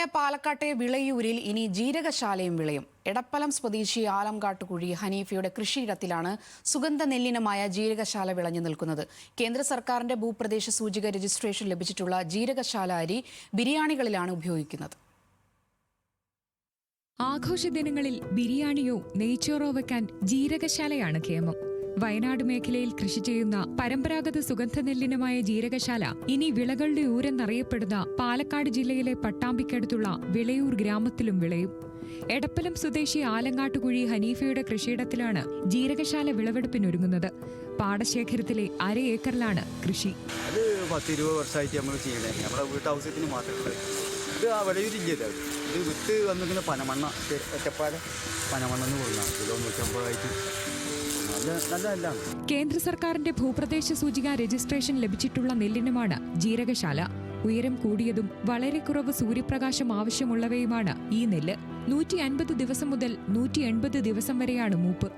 നെല്ലിനമായ പാലക്കാട്ടെ വിളയൂരിൽ ഇനി ജീരകശാലയും വിളയും. എടപ്പലം സ്വദേശി ആലംകാട്ടുകുഴി ഹനീഫയുടെ കൃഷിയിടത്തിലാണ് സുഗന്ധ നെല്ലിനമായ ജീരകശാല വിളഞ്ഞു നിൽക്കുന്നത്. കേന്ദ്ര സർക്കാരിന്റെ ഭൂപ്രദേശ സൂചിക രജിസ്ട്രേഷൻ ലഭിച്ചിട്ടുള്ള ജീരകശാല അരി ബിരിയാണികളിലാണ് ഉപയോഗിക്കുന്നത്. ആഘോഷ ദിനങ്ങളിൽ ബിരിയാണിയോ നെയ്ച്ചോറോ വെക്കാൻ ജീരകശാലയാണ് കേമം. വയനാട് മേഖലയിൽ കൃഷി ചെയ്യുന്ന പരമ്പരാഗത സുഗന്ധനെല്ലിനമായ ജീരകശാല ഇനി വിളകളുടെ ഊരെന്നറിയപ്പെടുന്ന പാലക്കാട് ജില്ലയിലെ പട്ടാമ്പിക്കടുത്തുള്ള വിളയൂർ ഗ്രാമത്തിലും വിളയും. എടപ്പലം സ്വദേശി ആലങ്ങാട്ടുകുഴി ഹനീഫയുടെ കൃഷിയിടത്തിലാണ് ജീരകശാല വിളവെടുപ്പിനൊരുങ്ങുന്നത്. പാടശേഖരത്തിലെ 1/2 ഏക്കറിലാണ് കൃഷി. അത് 10-20 വർഷമായിട്ട് നമ്മൾ ചെയ്യണേ. നമ്മുടെ വീട്ടാവശ്യത്തിന് മാത്രമേ ഇത് ആ വിളയൂരില്ല. ഇത് വിത്ത് വന്നിങ്ങനെ പനമണ്ണ ഒറ്റപ്പാട് പനമണ്ണെന്ന് കൊടുക്കണം. കിലോ 150 നല്ല. കേന്ദ്ര സർക്കാരിന്റെ ഭൂപ്രദേശ സൂചിക രജിസ്ട്രേഷൻ ലഭിച്ചിട്ടുള്ള നെല്ലിനമാണ് ജീരകശാല. ഉയരം കൂടിയതും വളരെ കുറവ് സൂര്യപ്രകാശം ആവശ്യമുള്ളവയുമാണ് ഈ നെല്ല്. 150 ദിവസം മുതൽ 180 ദിവസം വരെയാണ് മൂപ്പ്.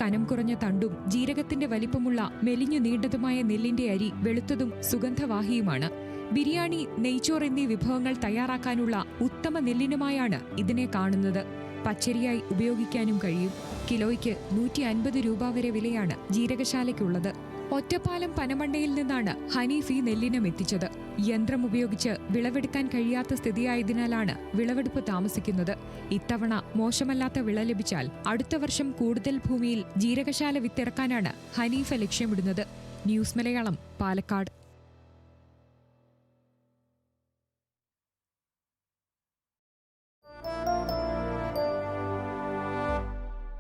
കനം കുറഞ്ഞ തണ്ടും ജീരകത്തിന്റെ വലിപ്പമുള്ള മെലിഞ്ഞു നീണ്ടതുമായ നെല്ലിന്റെ അരി വെളുത്തതും സുഗന്ധവാഹിയുമാണ്. ബിരിയാണി, നെയ്ച്ചോർ എന്നീ വിഭവങ്ങൾ തയ്യാറാക്കാനുള്ള ഉത്തമ നെല്ലിനുമായാണ് ഇതിനെ കാണുന്നത്. പച്ചരിയായി ഉപയോഗിക്കാനും കഴിയും. കിലോയ്ക്ക് 150 രൂപ വരെ വിലയാണ് ജീരകശാലയ്ക്കുള്ളത്. ഒറ്റപ്പാലം പനമണ്ണയിൽ നിന്നാണ് ഹനീഫ് നെല്ലിനം എത്തിച്ചത്. യന്ത്രം ഉപയോഗിച്ച് വിളവെടുക്കാൻ കഴിയാത്ത സ്ഥിതിയായതിനാലാണ് വിളവെടുപ്പ് താമസിക്കുന്നത്. ഇത്തവണ മോശമല്ലാത്ത വിള ലഭിച്ചാൽ അടുത്ത വർഷം കൂടുതൽ ഭൂമിയിൽ ജീരകശാല വിത്തിറക്കാനാണ് ഹനീഫ ലക്ഷ്യമിടുന്നത്. ന്യൂസ് മലയാളം, പാലക്കാട്.